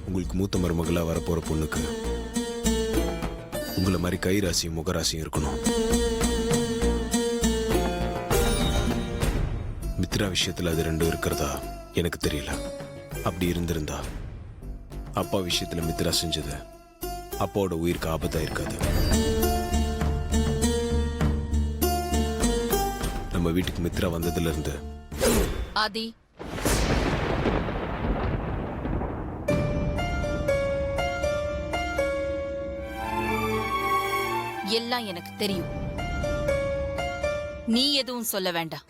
உங்களுக்கு மூத்த மருமகளா வரப்போற பொண்ணுக்கு உங்களை மாதிரி கை ராசியும் முகராசியும் இருக்கணும். மித்ரா விஷயத்துல அது ரெண்டும் இருக்கிறதா எனக்கு தெரியல. அப்படி இருந்திருந்தா அப்பா விஷயத்துல மித்ரா செஞ்சது அப்பாவோட உயிருக்கு ஆபத்தா இருக்காது. நம்ம வீட்டுக்கு மித்ரா வந்ததுல இருந்து ஆதி, எல்லாம் எனக்கு தெரியும். நீ எதுவும் சொல்ல வேண்டாம்.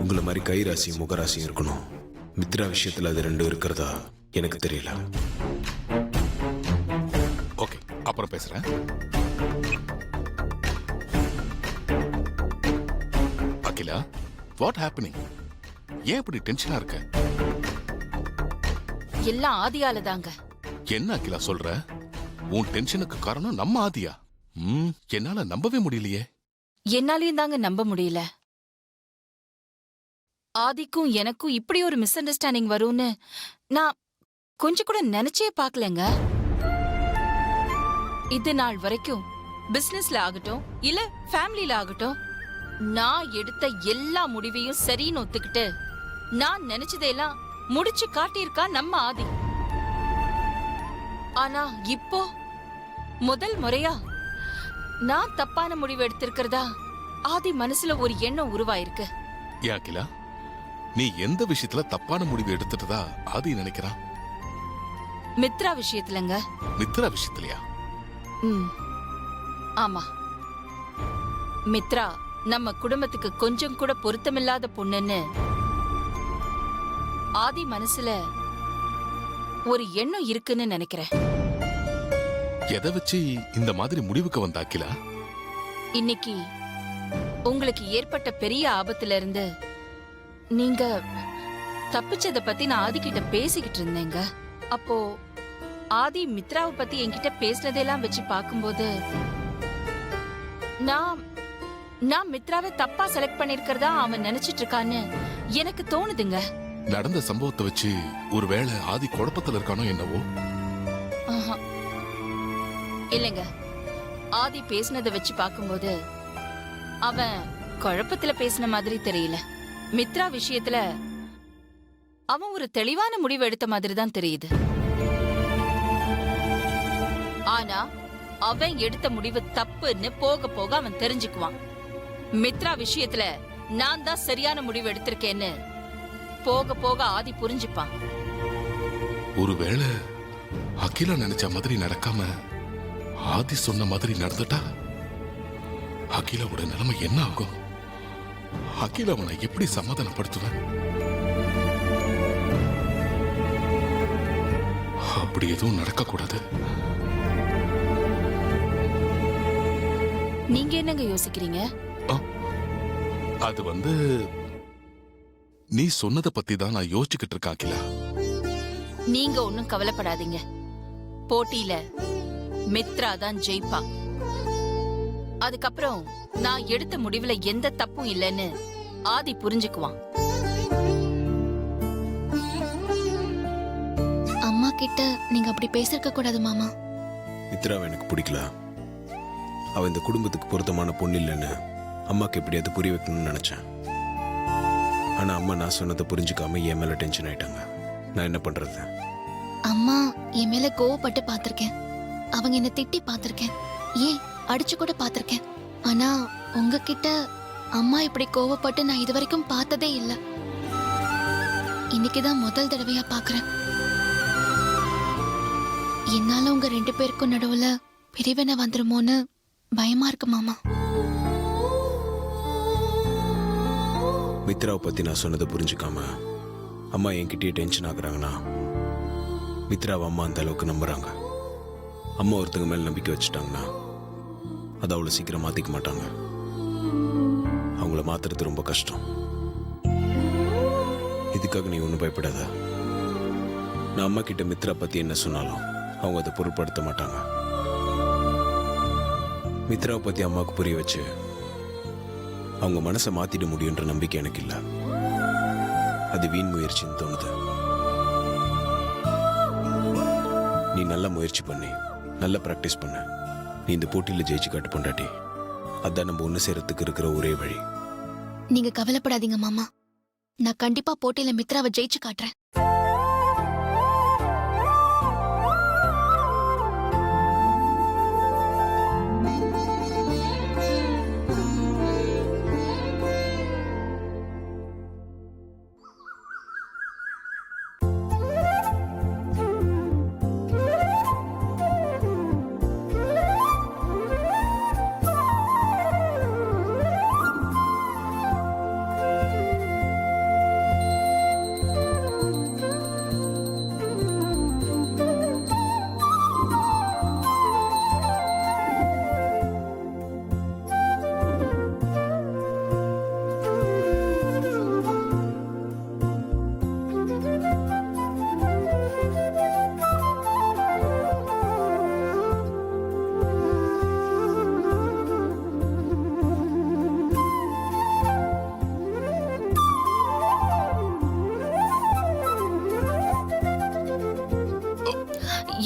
உங்களை மாதிரி கை ராசியும் முகராசியும் இருக்கணும். மித்ரா விஷயத்துல அது ரெண்டும் இருக்கிறதா எனக்கு தெரியல. ஓகே, அப்புறம் பேசுறேன். Akila, what happening? ஏன் இப்படி டென்ஷனா இருக்க? எல்லாம் ஆதியால தாங்க. என்ன அகிலா சொல்ற? உன் டென்ஷனுக்கு காரணம் நம்ம ஆதியா? என்னால நம்பவே முடியலையே. என்னாலையும் தாங்க நம்ப முடியல. ஆதிக்கும் எனக்கும் இப்படி ஒரு மிஸ் அண்டர்ஸ்டாண்டிங் வரும்னு நான் கொஞ்சம் கூட நினைச்சே பார்க்கலங்க. இது நாள் வரைக்கும் பிசினஸ்ல ஆகட்டும் இல்ல ஃபேமிலில ஆகட்டும், நான் எடுத்த எல்லா முடிவையும் சரின்னு ஒத்துக்கிட்டு நான் நினைச்சதெல்லாம் முடிச்சு காட்டியிருக்கா நம்ம ஆதி. ஆனா இப்போ முதல் முறையா நான் தப்பான முடிவு எடுத்திருக்கிறதா ஆதி மனசுல ஒரு எண்ணம் உருவாயிருக்கு. ஏன் அகிலா, நீ எந்த விஷயத்துல தப்பான முடிவு எடுத்துட்டதா ஆதி நினைக்கிறான்? மித்ரா விஷயத்துலங்க. மித்ரா விஷயத்துலயா? ஆமா, மித்ரா நம்ம குடும்பத்துக்கு கொஞ்சம் கூட பொருத்தமில்லாத பொண்ணுன்னு ஆதி மனசுல ஒரு எண்ணம் இருக்குன்னு நினைக்கிறேன். எதை வச்சு இந்த மாதிரி முடிவுக்கு வந்த அகிலா? இன்னைக்கு உங்களுக்கு ஏற்பட்ட பெரிய ஆபத்துல இருந்து நீங்க தப்பிச்சத பத்தி நான் ஆதி கிட்ட பேசிக்கிட்டு இருந்தேங்க. அப்போ ஆதி மித்ராவை பத்தி என்கிட்ட பேசினதெல்லாம் வச்சு பார்க்கும்போது நான் மித்ராவை தப்பா செலக்ட் பண்ணிருக்கிறதா அவன் நினைச்சிட்டு இருக்கான்னு எனக்கு தோணுதுங்க. நடந்த சம்பவத்தை வச்சு ஒருவேளை ஆதி குழப்பத்துல இருக்கானோ என்னவோ? இல்லைங்க, ஆதி பேசினதை வச்சு பார்க்கும்போது அவன் குழப்பத்துல பேசின மாதிரி தெரியல. மித்ரா விஷயத்துல அவன் ஒரு தெளிவான முடிவு எடுத்த மாதிரி தான் தெரியுது. ஆனா அவன் எடுத்த முடிவு தப்புன்னு போக போக அவன் தெரிஞ்சுக்குவான். மித்ரா விஷயத்துல நான் தான் சரியான முடிவு எடுத்திருக்கேன்னு போக போக ஆதி புரிஞ்சுப்பான். ஒருவேளை அகிலா நினைச்ச மாதிரி நடக்காம ஆதி சொன்ன மாதிரி நடந்துட்டா அகிலாவோட நிலைமை என்ன ஆகும்? அகிலா அவனை எப்படி சமாதானப்படுத்துவேன்? அப்படி எதுவும் நடக்க கூடாது. நீங்க என்னங்க யோசிக்கிறீங்க? அது நீ சொன்னதை பத்தி தான் நான் யோசிச்சுக்கிட்டு இருக்கேன் அகிலா. நீங்க ஒன்னும் கவலைப்படாதீங்க. போட்டியில மித்ரா தான் ஜெயிப்பா. அதுக்கப்புறம் நான் எடுத்த முடிவுல எந்த தப்பும் இல்லைன்னு ஆதி புரிஞ்சுக்குவான். அம்மா கிட்ட நீங்க அப்படி பேசிருக்க கூடாது மாமா. மித்ராவை எனக்கு பிடிக்கல. அவ இந்த குடும்பத்துக்கு பொருத்தமான பொண்ணு இல்லைன்னு அம்மாக்கு எப்படியாவது புரிய வைக்கணும்னு நினைச்சேன். ஆனா அம்மா நான் சொன்னதை புரிஞ்சுக்காம என் மேல டென்ஷன் ஆயிட்டாங்க. நான் என்ன பண்றது? அம்மா என் மேல கோவப்பட்டு பாத்திருக்கேன். அவங்க என்ன திட்டி பாத்திருக்கேன். ஏன் அடிச்சு கூட பாத்திருக்கேன். ஆனா உங்ககிட்ட அம்மா இப்படி கோவப்பட்டு நான் இது வரைக்கும் பார்த்ததே இல்ல. இன்னைக்குதான் முதல் தடவையா பாக்குறேன். என்னால உங்க 2 பேருக்கும் நடுவுல பிரிவினை வந்துருமோன்னு பயமா இருக்கு மாமா. மித்ராவை பத்தி நான் சொன்னதை புரிஞ்சுக்காம அம்மா என்கிட்டயே டென்ஷன் ஆகுறாங்கன்னா மித்ராவை அம்மா அந்த அளவுக்கு நம்புறாங்க. அம்மா ஒருத்தங்க மேல நம்பிக்கை வச்சுட்டாங்கன்னா அதை அவ்வளோ சீக்கிரம் மாத்திக்க மாட்டாங்க. அவங்கள மாத்துறது ரொம்ப கஷ்டம். இதுக்காக நீ ஒன்றும் பயப்படாத. நான் அம்மா கிட்ட மித்ரா பத்தி என்ன சொன்னாலும் அவங்க அதை பொருட்படுத்த மாட்டாங்க. மித்ராவை பத்தி அம்மாவுக்கு புரிய வச்சு அவங்க மனசை மாத்திட முடியுன்ற நம்பிக்கை எனக்கு இல்லை. அது வீண் முயற்சின்னு தோணுது. நீ நல்ல முயற்சி பண்ணி நல்ல பிராக்டிஸ் பண்ண. நீ இந்த போட்டியில ஜெயிச்சு காட்டு பொண்டாட்டி. அதான் நம்ம ஒண்ணு சேரத்துக்கு இருக்கிற ஒரே வழி. நீங்க கவலைப்படாதீங்க மாமா. நான் கண்டிப்பா போட்டியில மித்ராவை ஜெயிச்சு காட்டுறேன்.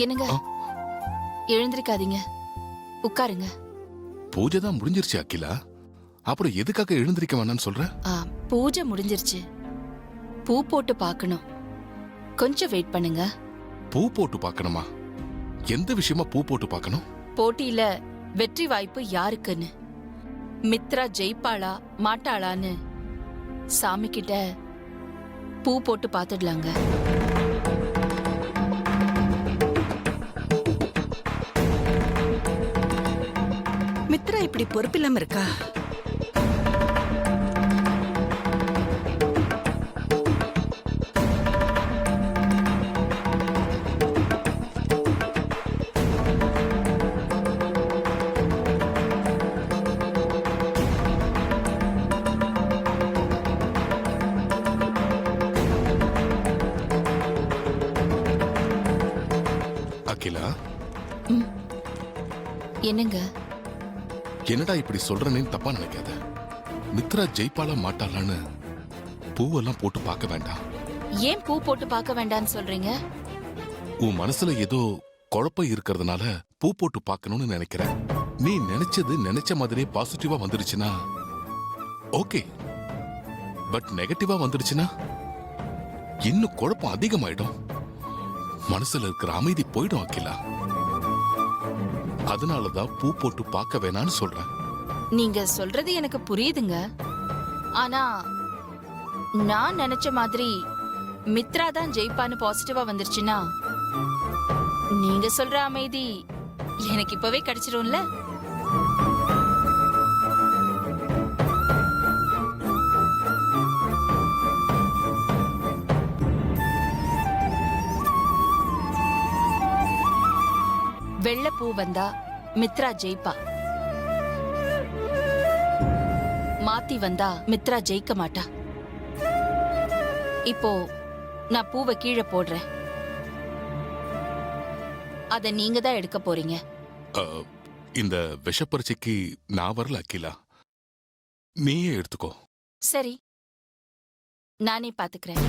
என்னங்க, எழுந்திருக்காதீங்க, உட்காருங்க. பூஜை தான் முடிஞ்சிருச்சு அகிலா. அப்புறம் எதுக்காக எழுந்திருக்க வேணாம்னு சொல்ற? பூஜை முடிஞ்சிருச்சு. பூ போட்டு பார்க்கணும். கொஞ்சம் வெயிட் பண்ணுங்க. பூ போட்டு பார்க்கணுமா? எந்த விஷயமா பூ போட்டு பார்க்கணும்? போட்டியில வெற்றி வாய்ப்பு யாருக்குன்னு, மித்ரா ஜெயிப்பாளா மாட்டாளான்னு சாமி கிட்ட பூ போட்டு பார்த்துடலாங்க. மித்ரா இப்படி பொறுப்பில்லாம இருக்கா? அகிலா, என்னங்க? என்னடா இப்படி சொல்றேன்னு தப்பா நினைக்காத. மித்ரா ஜெயிப்பாளா மாட்டாளான்னு பூவெல்லாம் போட்டு பார்க்க வேண்டாம். ஏன் பூ போட்டு பார்க்க வேண்டாம்னு சொல்றீங்க? உன் மனசுல ஏதோ குழப்பம் இருக்கிறதுனால பூ போட்டு பார்க்கணும்னு நினைக்கிறேன். நீ நினைச்சது நினைச்ச மாதிரியே பாசிட்டிவா வந்துடுச்சுன்னா ஓகே, பட் நெகட்டிவா வந்துடுச்சுன்னா இன்னும் குழப்பம் அதிகமாயிடும். மனசுல இருக்கிற அமைதி போயிடும் அகிலா. அதனாலதான் பூ போட்டு பார்க்க வேணான்னு சொல்றேன். நீங்க சொல்றது எனக்கு புரியுதுங்க. ஆனா நான் நினைச்ச மாதிரி மித்ரா தான் ஜெயிப்பான்னு பாசிட்டிவா வந்துருச்சுன்னா நீங்க சொல்ற அமைதி எனக்கு இப்பவே கிடைச்சிரும்ல. வெள்ளை பூ வந்தா மித்ரா ஜெயிப்பா, மாத்தி வந்தா மித்ரா ஜெயிக்க மாட்டா. இப்போ நான் பூவை கீழே போடுறேன். அத நீங்க தான் எடுக்க போறீங்க. இந்த விஷப்பரிச்சைக்கு நான் வரல அகிலா, நீயே எடுத்துக்கோ. சரி, நானே பாத்துக்கிறேன்.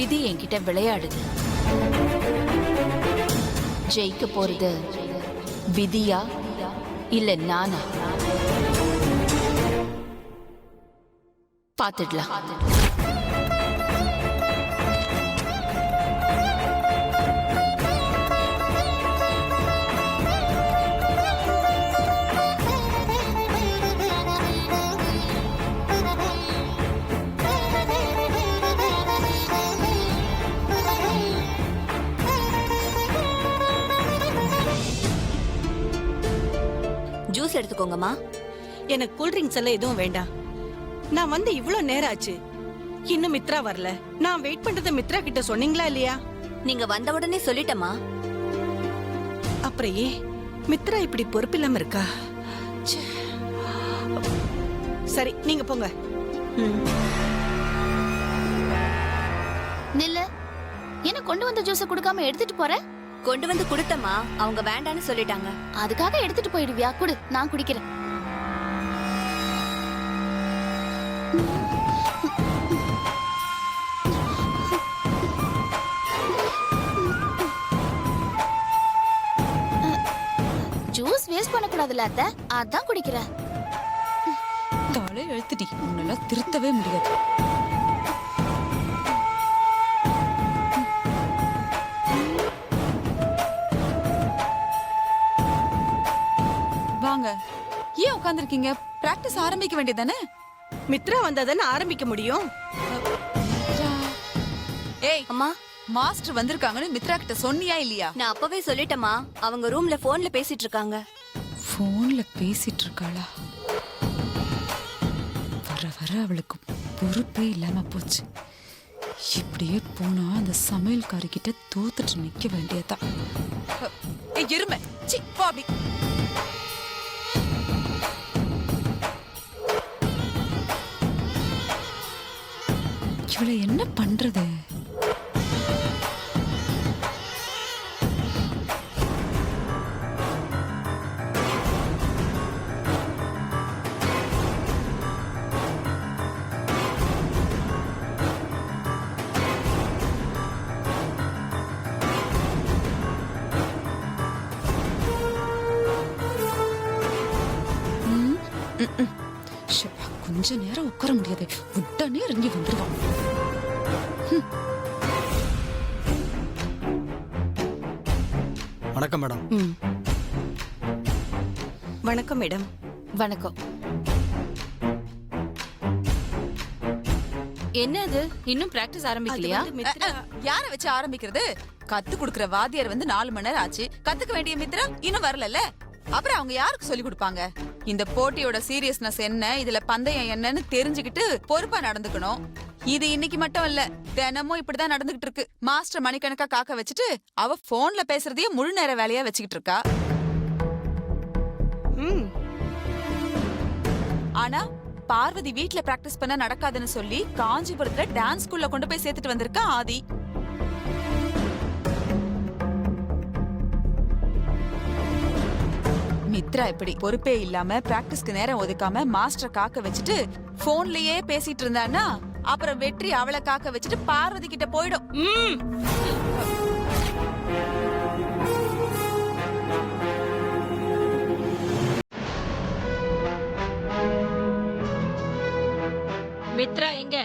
விதி என்கிட்ட விளையாடுது. ஜெயிக்க போறது விதியா இல்ல நானா? பாத்துடலாம். ஜூஸ் எடுத்துக்கோங்கம்மா. எனக்கு கூல் ட்ரிங்க்ஸ் எல்லாம் எதுவும் வேண்டாம். நான் வந்து இவ்ளோ நேரம் ஆச்சு, இன்னும் மித்ரா வரல. நான் வெயிட் பண்றத மித்ரா கிட்ட சொன்னீங்களா இல்லையா? நீங்க வந்த உடனே சொல்லிட்டேம்மா. அப்புறம் ஏன் மித்ரா இப்படி பொறுப்பில்லாம இருக்கா? ச்சே. சரி நீங்க போங்க. நில்லு. என்ன கொண்டு வந்த ஜூஸ குடுக்காம எடுத்துட்டு போற? கொண்டு வந்து கொடுத்தம்மா, அவங்க வேண்டான்னு சொல்லிட்டாங்க. அதுக்காக எடுத்துட்டு போயிடுவியா? குடு, நான் குடிக்கிறேன். ஜூஸ் வேஸ்ட் பண்ணக்கூடாதுல்ல அத்தை, அதான் குடிக்கிறேன். தலை எழுத்துடி, உன்னால திருத்தவே முடியாது. வாங்க, ஏன் உட்கார்ந்திருக்கீங்க? பிராக்டிஸ் ஆரம்பிக்க வேண்டியதானே? மித்ரா வந்தாதானே ஆரம்பிக்க முடியும். ஏய் அம்மா, மாஸ்டர் வந்திருக்காங்கன்னு மித்ரா கிட்ட சொன்னியா இல்லையா? நான் அப்பவே சொல்லிட்டேம்மா. அவங்க ரூம்ல போன்ல பேசிட்டு இருக்காங்க. போன்ல பேசிட்டு இருக்காளா? வர வர அவளுக்கு பொறுப்பே இல்லாம போச்சு. இப்படியே போனா அந்த சமையல்காரி கிட்ட தோத்துட்டு நிக்க வேண்டியதா. ஏய் எருமை, சி போ அப்படி. இவளை என்ன பண்றது? கொஞ்ச நேரம் உட்கார முடியாது, உடனே இறங்கி வந்துருவான். வணக்கம் மேடம். வணக்கம் மேடம். வணக்கம். என்ன அது, இன்னும் பிராக்டிஸ் அது ஆரம்பிக்கலையா? வந்து மித்ரா யார வச்சு ஆரம்பிக்கிறது? கத்து குடுக்கற வாத்தியார் வந்து 4 மணி நேரம் ஆச்சு. கத்துக்க வேண்டிய மித்ரா இன்னும் வரலல்ல. அப்புறம் அவங்க யாருக்கு சொல்லி கொடுப்பாங்க? இந்த போட்டியோட சீரியஸ்னஸ் என்ன, இதுல பந்தயம் என்னன்னு தெரிஞ்சுக்கிட்டு பொறுப்பா நடந்துக்கணும். இது இன்னைக்கு மட்டும் இல்ல, தினமும் இப்படிதான் நடந்துகிட்டு இருக்கு. மாஸ்டர் மணிக்கணக்கா காக்க வச்சுட்டு அவ போன்ல பேசுறதையே முழு நேர வேலையா வச்சுக்கிட்டு இருக்கா. ம் ஆனா பார்வதி வீட்ல பிராக்டிஸ் பண்ண நடக்காதுன்னு சொல்லி காஞ்சிபுரத்துல டான்ஸ் ஸ்கூல்ல கொண்டு போய் சேர்த்துட்டு வந்திருக்கா ஆதி. மித்ரா இப்படி பொறுப்பே இல்லாம பிராக்டிஸ்க்கு நேரம் ஒதுக்காம மாஸ்டர் காக்க வச்சுட்டு போன்லயே பேசிட்டு இருந்தான்னா அப்புறம் வெற்றி அவளை காக்க வச்சுட்டு பார்வதி கிட்ட போயிடும். மித்ரா எங்க?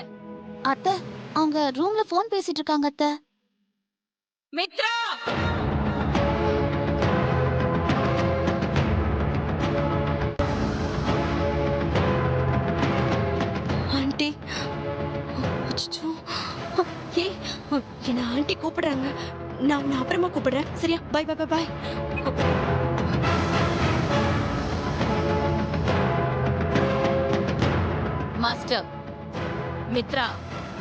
அத்தை, அவங்க ரூம்ல போன் பேசிட்டு இருக்காங்க அத்தை. மித்ரா! ஆண்டி, அச்சச்சோ. ஏய், என்ன ஆண்டி கூப்பிடுறாங்க. நான் அப்புறமா கூப்பிடுறேன். சரியா? Bye bye bye bye. Master, Mitra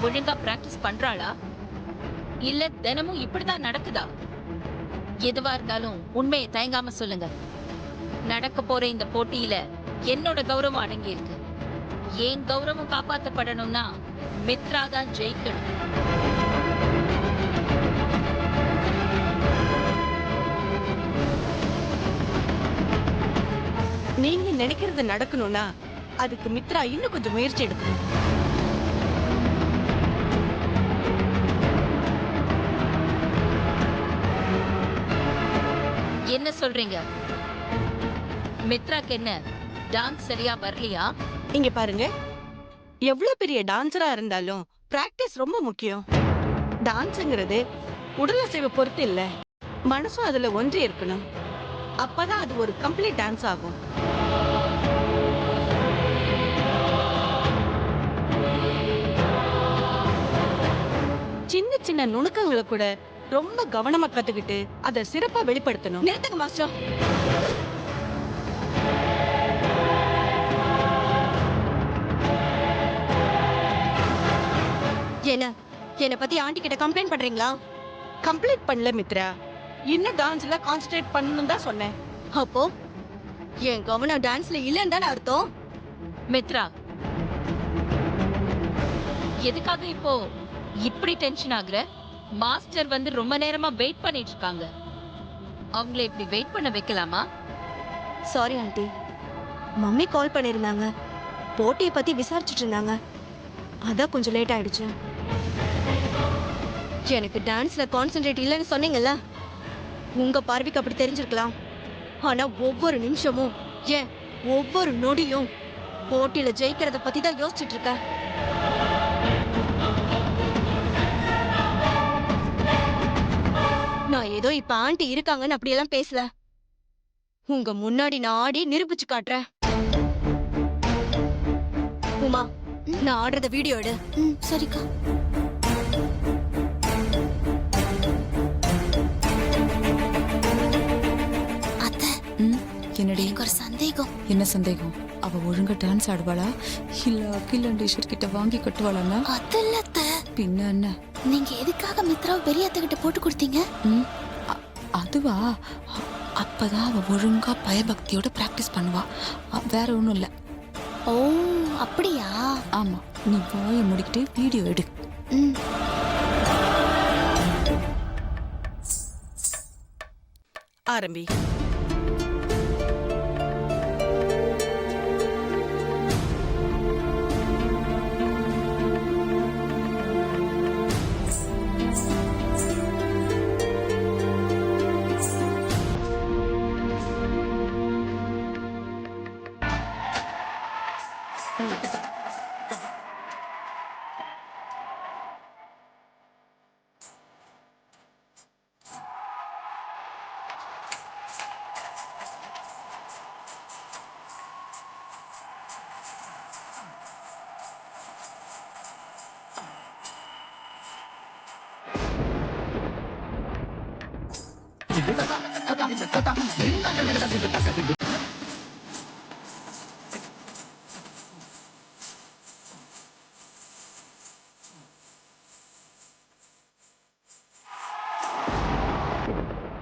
ஒழுங்கா பிராக்டிஸ் பண்றாளா இல்ல தினமும் இப்படிதான் நடக்குதா? எதுவா இருந்தாலும் உண்மையை தயங்காம சொல்லுங்க. நடக்க போற இந்த போட்டியில என்னோட கௌரவம் அடங்கி இருக்கு. ஏன் கௌரவம் காப்பாற்றப்படணும்னா மித்ரா தான் ஜெயிக்கணும். நீங்க நினைக்கிறது நடக்கணும்னா அதுக்கு மித்ரா இன்னும் கொஞ்சம் முயற்சி எடுக்கணும். என்ன சொல்றீங்க? மித்ராக்கு என்ன டான்ஸ் சரியா வரலையா? இங்க பாருங்க, எவ்வளவு பெரிய டான்சரா இருந்தாலும் பிராக்டிஸ் ரொம்ப முக்கியம். டான்ஸ்ங்கிறது உடலசைவை பொறுத்து இல்ல, மனசும் அதுல ஒன்றி இருக்கணும். அப்பதான் அது ஒரு கம்ப்ளீட் டான்ஸ் ஆகும். சின்ன சின்ன நுணுக்கங்களை கூட ரொம்ப கவனமா கத்துக்கிட்டு அதை சிறப்பா வெளிப்படுத்தணும். நிறுத்துங்க மாஸ்டர். என்ன என்னை பத்தி ஆண்டி கிட்ட கம்ப்ளைண்ட் பண்றீங்களா? கம்ப்ளீட் பண்ணல மித்ரா, இன்னும் டான்ஸ்ல கான்சென்ட்ரேட் பண்ணணும் தான் சொன்னேன். அப்போ என் கவனம் டான்ஸ்ல இல்லன்னு தானே அர்த்தம்? மித்ரா, எதுக்காக இப்போ இப்படி டென்ஷன் ஆகுற? மாஸ்டர் வந்து ரொம்ப நேரமா வெயிட் பண்ணிட்டு இருக்காங்க. அவங்கள இப்படி வெயிட் பண்ண வைக்கலாமா? சாரி ஆண்டி, மம்மி கால் பண்ணிருந்தாங்க, போட்டியை பத்தி விசாரிச்சுட்டு இருந்தாங்க, அதான் கொஞ்சம் லேட் ஆயிடுச்சு. எனக்கு டான்ஸ்ல கான்சென்ட்ரேட் இல்லைன்னு சொன்னீங்கல்ல, உங்க பார்வைக்கு அப்படி தெரிஞ்சிருக்கலாம். ஆனா ஒவ்வொரு நிமிஷமும், ஏன் ஒவ்வொரு நொடியும் போட்டியில ஜெயிக்கிறத பத்தி தான் யோசிச்சுட்டு இருக்கேன். நான் ஏதோ இப்ப ஆண்டி இருக்காங்கன்னு அப்படியெல்லாம் பேசல. உங்க முன்னாடி நான் ஆடி நிரூபிச்சு காட்டுறேன். உமா, நான் ஆடுறத வீடியோ எடு. ம் சரிக்கா. அத்தை, என்னடி? எனக்கு ஒரு சந்தேகம். என்ன சந்தேகம்? அவ ஒழுங்கா டான்ஸ் ஆடுவாளா இல்ல அகில் அண்ட் ஈஸ்வர் கிட்ட வாங்கி கட்டுவாளாங்க? அது இல்ல அத்தை, பின்ன என்ன? நீங்க எதுக்காக மித்ராவை பெரிய அத்தை கிட்ட போட்டு கொடுத்தீங்க? அதுவா, அப்பதான் அவ ஒழுங்கா பயபக்தியோட பிராக்டிஸ் பண்ணுவா. வேற ஒண்ணும் இல்ல. ஓ அப்படியா? ஆமா, நீ வாயை முடிக்கிட்டு வீடியோ எடு. ம். ஆரம்பி.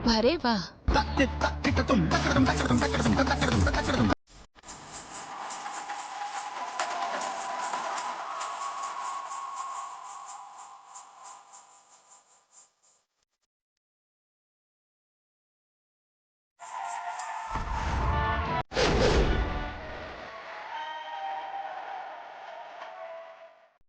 வரே வா.